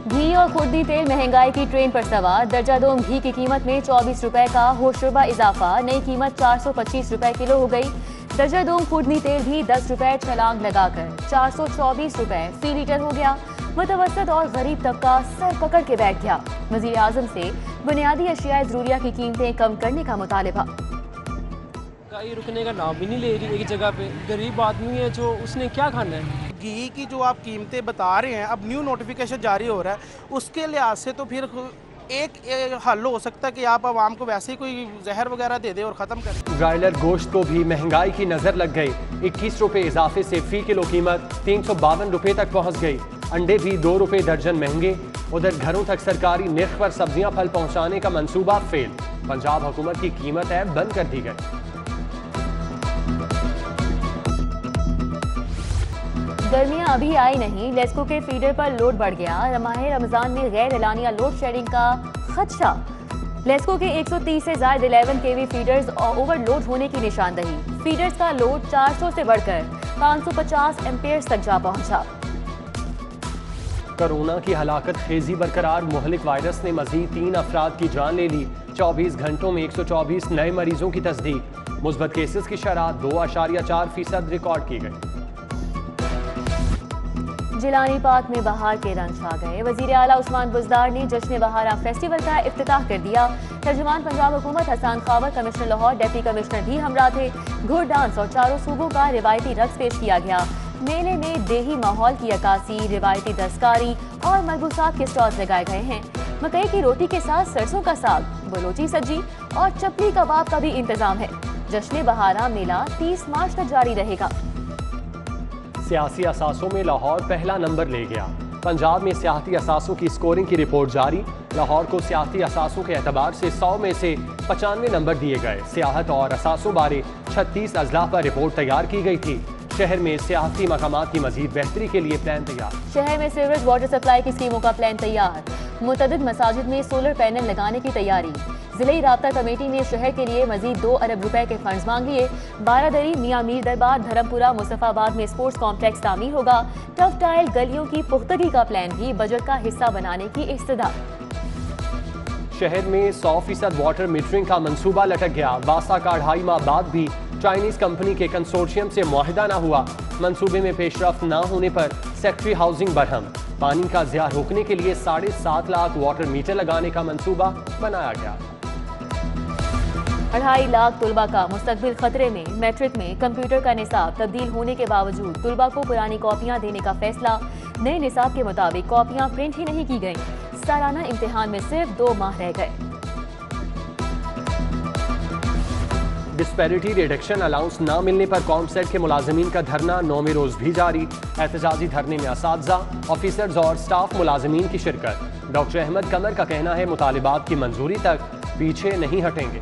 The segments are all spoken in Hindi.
घी और खुर्दी तेल महंगाई की ट्रेन पर सवार। दर्जा दोम घी की कीमत में 24 रुपए का होशरुबा इजाफा, नई कीमत 425 रुपए किलो हो गई। दर्जा दोम खुर्दी तेल भी 10 रुपए छलांग लगाकर 424 रुपए फी लीटर हो गया। मुतवसत और गरीब तबका सर पकड़ के बैठ गया। वजीर आजम से बुनियादी अशिया जरूरिया की कीमतें कम करने का मुतालिबा। महंगाई रुकने का नाम भी नहीं ले रही एक जगह पे। गरीब आदमी है जो, उसने क्या खाना है। घी की जो आप कीमतें बता रहे हैं, अब न्यू नोटिफिकेशन जारी हो रहा है, उसके लिहाज से तो फिर एक हल हो सकता है कि आप आवाम को वैसे ही कोई जहर वगैरह दे दे और ख़त्म करें। ब्रायलर गोश्त को भी महंगाई की नज़र लग गई। 21 रुपये इजाफे से फ़ी किलो कीमत 352 रुपये तक पहुँच गई। अंडे भी 2 रुपये दर्जन महंगे। उधर घरों तक सरकारी निर्ख पर सब्जियां फल पहुँचाने का मंसूबा फेल। पंजाब हुकूमत की कीमत ऐप बंद कर दी गई। गर्मियां अभी आई नहीं, लेस्को के फीडर पर लोड बढ़ गया। माह रमजान में गैर एलानिया लोड शेडिंग का खदशा। लेस्को के 130 से ज्यादा 11 केवी फीडर्स ओवरलोड होने की निशानदही। फीडर्स का लोड 400 से बढ़कर 550 एम्पेयर्स तक जा पहुंचा। कोरोना की हलाकत खेजी बरकरार। मुहलिक वायरस ने मजीद 3 अफराद की जान ले ली। 24 घंटों में 124 नए मरीजों की तस्दीक। मुस्बत केसेस की शरह 2.4% रिकॉर्ड की गई। जिलानी पार्क में बहार के रंग छा गए। वजीर आला उस्मान बुज़दार ने जश्न बहारा फेस्टिवल का इफ्तिताह कर दिया। तर्जुमान पंजाब हुकूमत Hasan Khawar, commissioner Lahore, deputy commissioner भी हमरा थे। घुड़ डांस और चारों सूबों का रिवायती रक्स पेश किया गया। मेले में देही माहौल की अक्कासी, रिवायती दस्तकारी और मलबूसात के स्टॉल्स लगाए गए हैं। मकई की रोटी के साथ सरसों का साग, बलोची सब्जी और चपली कबाब का भी इंतजाम है। जश्न बहारा मेला 30 मार्च तक जारी रहेगा। सियासी असासों में लाहौर पहला नंबर ले गया। पंजाब में सियासी असासों की स्कोरिंग की रिपोर्ट जारी। लाहौर को सियासी असासों के एतबार से 100 में से 95 नंबर दिए गए। सियाहत और असासों बारे 36 अजला पर रिपोर्ट तैयार की गई थी। शहर में सियासी मकामात की मजीद बेहतरी के लिए प्लान तैयार। शहर में सीवरेज वाटर सप्लाई की स्कीमों का प्लान तैयार। मुतअद्दिद मसाजिद में सोलर पैनल लगाने की तैयारी। जिले राब्ता कमेटी ने शहर के लिए मजीद 2 अरब रुपए के फंड्स मांग लिए। बारादरी, मियां मीर दरबार, धर्मपुरा, मुस्तफाबाद में स्पोर्ट्स कॉम्प्लेक्स तामीर होगा। टफ टाइल गलियों की पुख्तगी का प्लान भी बजट का हिस्सा बनाने की इस्तदा। शहर में 100% वाटर मीटरिंग का मंसूबा लटक गया। वासा का 2.5 माह बाद भी चाइनीज कंपनी के कंसोर्शियम से मुआहिदा न हुआ। मंसूबे में पेशरफ न होने पर सेक्रेटरी हाउसिंग बरहम। पानी का ज़िया रोकने के लिए 7.5 लाख वाटर मीटर लगाने का मंसूबा बनाया गया। 2.5 लाख तुलबा का मुस्तकबिल खतरे में। मैट्रिक में कंप्यूटर का निसाब तब्दील होने के बावजूद तुलबा को पुरानी कॉपियां देने का फैसला। नए निसाब के मुताबिक कॉपियां प्रिंट ही नहीं की गईं। सालाना इम्तिहान में सिर्फ 2 माह रह गए। डिस्पैरिटी रिडक्शन अलाउंस न मिलने पर कॉमसेट के मुलाजमीन का धरना 9वें रोज भी जारी। एहतजाजी धरने में असातिज़ा, ऑफिसर्स और स्टाफ मुलाजमीन की शिरकत। डॉक्टर अहमद कमर का कहना है मुतालिबात की मंजूरी तक पीछे नहीं हटेंगे।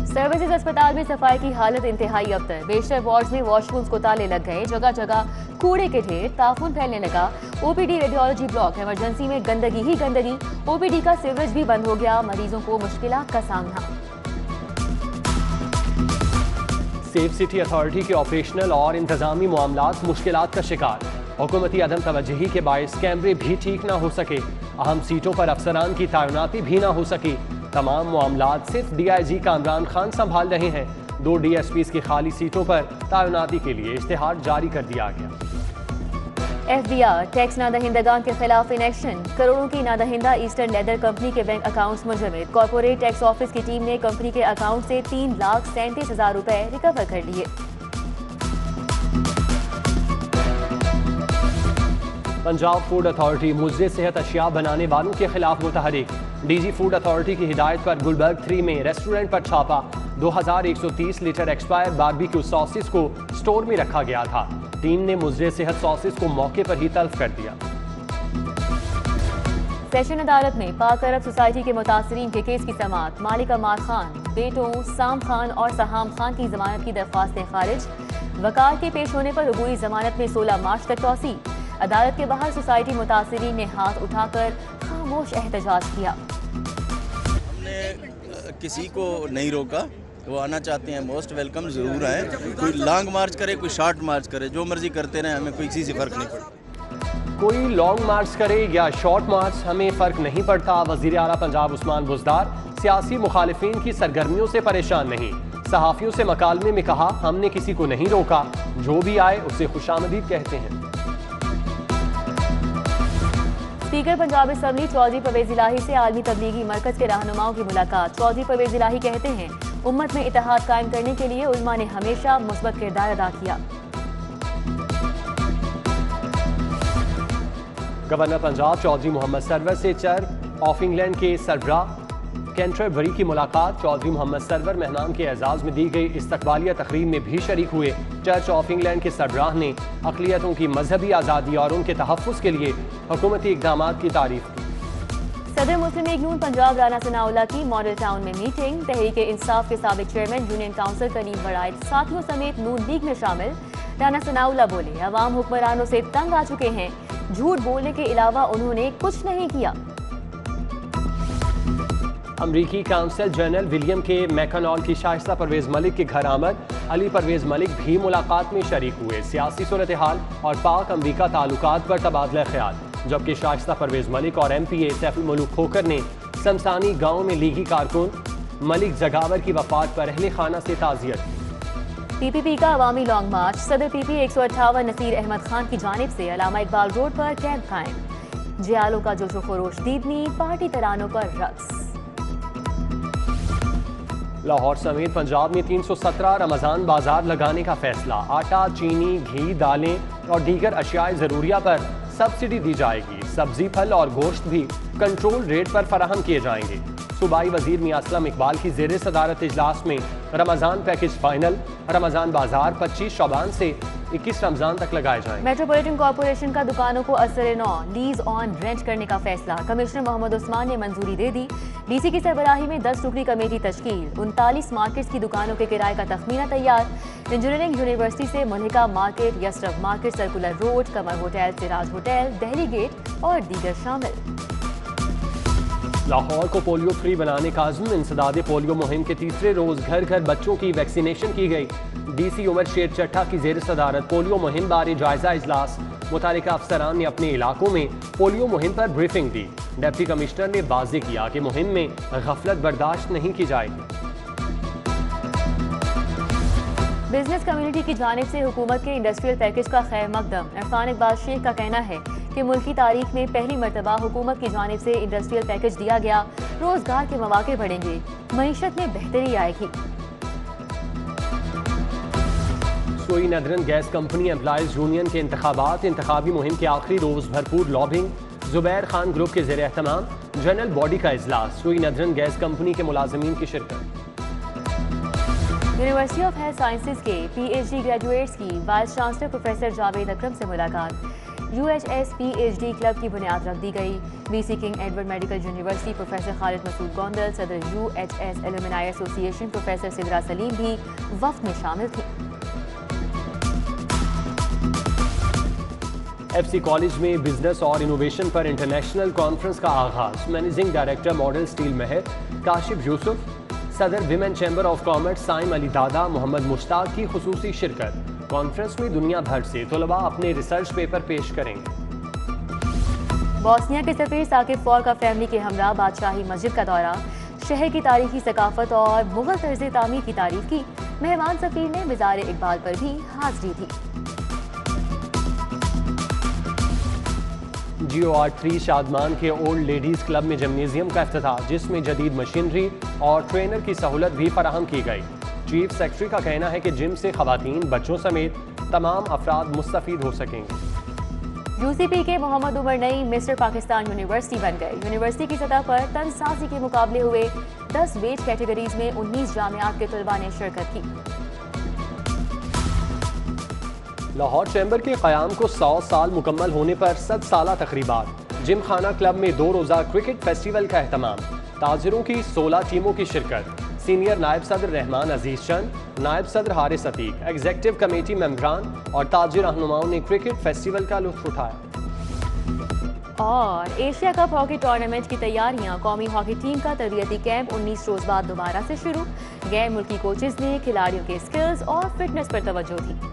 सर्विसेज अस्पताल में सफाई की हालत इंतहाई अबतर। बेशतर वार्ड्स में वॉशरूम्स को ताले लग गए। जगह जगह कूड़े के ढेर, ताफून फैलने लगा। ओपीडी, रेडियोलॉजी ब्लॉक, इमरजेंसी में गंदगी ही गंदगी। ओपीडी का सीवरेज भी बंद हो गया। मरीजों को मुश्किलात का सामना। सेफ सिटी अथॉरिटी के ऑपरेशनल और इंतजामी मामलात मुश्किलात का शिकार। हुकूमती अदम तवज्जुही के बायस कैमरे भी ठीक ना हो सके। अहम सीटों पर अफसरान की तैनाती भी ना हो सकी। तमाम मामलात सिर्फ DIG कामरान खान संभाल रहे हैं। 2 DSPs की खाली सीटों पर तैनाती के लिए इश्तिहार जारी कर दिया गया। FBR टैक्स नादहिंदगान के खिलाफ इन एक्शन। करोड़ों की नादहिंदा ईस्टर्न लेदर कंपनी के बैंक अकाउंट्स मुंजमद। कॉर्पोरेट टैक्स ऑफिस की टीम ने कंपनी के अकाउंट से 3,37,000 रुपए रिकवर कर लिए। पंजाब फूड अथॉरिटी मुज़र सेहत अशिया बनाने वालों के खिलाफ मुतहरिक। DG फूड अथॉरिटी की हिदायत पर गुलबर्ग 3 में रेस्टोरेंट पर छापा। 2130 लीटर एक्सपायर बारबेक्यू सॉसेस को स्टोर में रखा गया था। टीम ने मुज़र सेहत सॉसेस को मौके पर ही तल्फ कर दिया। सेशन अदालत में पाक अरब सोसाइटी के मुतासरीन के केस की समाअत। मालिक अमार खान, बेटों साम खान और सहाम खान की जमानत की दरख्वास्तें खारिज। वकार के पेश होने पर रुबूई जमानत में 16 मार्च तक तौसी। अदालत के बाहर सोसाइटी मुतासरीन ने हाथ उठाकर खामोश एहतजाज किया। हमने किसी को नहीं रोका, वो आना चाहते हैं मोस्ट वेलकम, ज़रूर आए। कोई लॉन्ग मार्च करे, कोई शॉर्ट मार्च करे, जो मर्जी करते रहे, हमें कोई किसी से फ़र्क नहीं पड़ता। कोई लॉन्ग मार्च करे या शॉर्ट मार्च, हमें फ़र्क नहीं पड़ता। वज़ीर आला पंजाब उस्मान बुज़दार सियासी मुखालिफिन की सरगर्मियों से परेशान नहीं। सहाफ़ियों से मकालमे में कहा, हमने किसी को नहीं रोका, जो भी आए उसे खुशामदीद कहते हैं। स्पीकर पंजाब असम्बली चौधरी परवेज इलाही से आलमी तबलीगी मरकज़ के रहनुमाओं की मुलाकात। चौधरी परवेज इलाही कहते हैं, उम्मत में इत्तेहाद कायम करने के लिए उलमा ने हमेशा मुस्बत किरदार अदा किया। गवर्नर पंजाब चौधरी मोहम्मद सरवर से चर्च ऑफ इंग्लैंड के सरबराह कैंटरबरी की मुलाकात। चौधरी मोहम्मद सरवर मेहमान के एजाज़ में दी गई इस्तकबालिया तकरीब में भी शरीक हुए। चर्च ऑफ इंग्लैंड के सरबराह ने अक़लियतों की मजहबी आज़ादी और उनके तहफ़्फ़ुज़ के लिए हुकूमती इक़दाम की तारीफ की। सदर मुस्लिम लीग नून पंजाब राना सनाउल्लाह की मॉडल टाउन में मीटिंग। तहरीक इंसाफ के साबिक चेयरमैन यूनियन काउंसिल करीम वड़ाइद साथियों समेत नून लीग में शामिल। राना सनाउल्लाह बोले, अवाम हुक्मरानों से तंग आ चुके हैं, झूठ बोलने के अलावा उन्होंने कुछ नहीं किया। अमरीकी काउंसिल जनरल विलियम के मैकनॉल की शाइस्ता परवेज मलिक के घर आमद। अली परवेज मलिक भी मुलाकात में शरीक हुए। सियासी सूरत हाल और पाक अमरीका ताल्लुकात पर तबादला ख्याल। जबकि शाइस्ता परवेज मलिक और MPA सैफुल मलूक खोकर ने शमसानी गांव में लीगी कारकुन मलिक जगावर की वफात पर अहले खाना से ताज़ियत की। PPP का अवामी लॉन्ग मार्च। सदर PP 158 नसीर अहमद खान की जानिब से अलामा इकबाल रोड पर कैंप कायम। जियालों का जोशो खरोश दीदनी, पार्टी तरानों पर रक्स। लाहौर समेत पंजाब में 317 रमज़ान बाजार लगाने का फैसला। आटा, चीनी, घी, दालें और दीगर अशियाए ज़रूरिया पर सब्सिडी दी जाएगी। सब्जी, फल और गोश्त भी कंट्रोल रेट पर फराहम किए जाएंगे। सूबाई वजीर मियां असलम इकबाल की ज़ेर सदारत इजलास में रमज़ान पैकेज फाइनल। रमज़ान बाजार 25 शबान से 21 रमज़ान तक लगाए जाएंगे। मेट्रोपॉलिटन कॉरपोरेशन का दुकानों को असर नौ लीज ऑन रेंट करने का फैसला। कमिश्नर मोहम्मद उस्मान ने मंजूरी दे दी। DC की सरबराही में 10 रुकनी कमेटी तश्कील। 39 मार्केट्स की दुकानों के किराए का तखमीना तैयार। इंजीनियरिंग यूनिवर्सिटी से मुल्हिका मार्केट, यस्रफ मार्केट, सर्कुलर रोड, कमर hotel, Siraj hotel, Delhi gate और दीगर शामिल। लाहौर को पोलियो फ्री बनाने का अज़्म। इंसदादे पोलियो मुहिम के तीसरे रोज घर घर बच्चों की वैक्सीनेशन की गई। DC उमर शेर चट्टा की जेर सदारत पोलियो मुहिम बारे जायजा इजलास। मुतालिका अफसरान ने अपने इलाकों में पोलियो मुहिम पर ब्रीफिंग दी। डिप्टी कमिश्नर ने वाज़ेह किया कि मुहिम में गफलत बर्दाश्त नहीं की जाएगी। बिजनेस कम्युनिटी की जानिब से हुकूमत के इंडस्ट्रियल पैकेज का खैर मकदम। इरफान इकबाल शेख का कहना है कि मुल्क की तारीख में पहली मरतबा हुकूमत की जानिब से इंडस्ट्रियल पैकेज दिया गया। रोजगार के मौके बढ़ेंगे, मईशत में बेहतरी आएगी। सोई नदरन गैस कंपनी एम्प्लॉयज यूनियन के इंतखाबात। इंतखाबी मुहिम के आखिरी रोज भरपूर लॉबिंग। जुबैर खान ग्रुप के ज़ेर एहतमाम जनरल बॉडी का इजलास। सोई नदरन गैस कंपनी के मुलाजमीन की शिरकत। यूनिवर्सिटी ऑफ हेल्थ साइंसेज के PhD ग्रेजुएट्स की वाइस चांसलर प्रोफेसर जावेद अकरम से मुलाकात। UHS PhD क्लब की बुनियाद रख दी गई। VC King Edward medical university professor Khalid Masood Gondal, सदर UHS alumni association professor Sidra Saleem भी वफ्द में शामिल थे। FC कॉलेज में बिजनेस और इनोवेशन पर इंटरनेशनल कॉन्फ्रेंस का आगाज। Managing director model steel Mehar Kashif Yousuf, सदर women chamber of commerce Saim Ali Dada, Mohammad Mushtaq की खुसूसी शिरकत। कॉन्फ्रेंस में दुनिया भर से तलबा अपने रिसर्च पेपर पेश करेंगे। बोस्निया के सफीर साकिब फौर का फैमिली के हमरा बादशाही मस्जिद का दौरा। शहर की तारीखी सकाफत और मुगल तर्ज तामीर की तारीफ की। मेहमान सफीर ने मिज़ार इकबाल पर भी हाजिरी दी। GOR3 शादमान के ओल्ड लेडीज क्लब में जिम्नेजियम का इफ्तिताह, जिसमें जदीद मशीनरी और ट्रेनर की सहूलत भी फराहम की गई। चीफ सेक्रेटरी का कहना है कि जिम से खवातीन, बच्चों समेत तमाम अफराद मुस्तफीद हो सकेंगे। UCP के मोहम्मद उमर नई मिस्टर पाकिस्तान यूनिवर्सिटी बन गए। यूनिवर्सिटी की सतह पर तनसाजी के मुकाबले हुए। 10 वेज कैटेगरीज में 19 जामियात के तलबा ने शिरकत की। लाहौर चैम्बर के क़याम को 100 साल मुकम्मल होने पर 100 साला तकरीबात। जिम खाना क्लब में 2 रोज़ा क्रिकेट फेस्टिवल का एहतमाम। ताजिरों की 16 टीमों की शिरकत। सीनियर नायब सदर रहमान अजीज चंद, नायब सदर हारिस अतीक, एग्जीक्यूटिव कमेटी मेंबरान और ताजिर रहनुमाओं ने क्रिकेट फेस्टिवल का लुत्फ उठाया। और एशिया कप हॉकी टूर्नामेंट की तैयारियां। कौमी हॉकी टीम का तरबियती कैंप 19 रोज बाद दोबारा से शुरू। गैर मुल्की कोचेज ने खिलाड़ियों के स्किल्स और फिटनेस पर तवज्जो दी।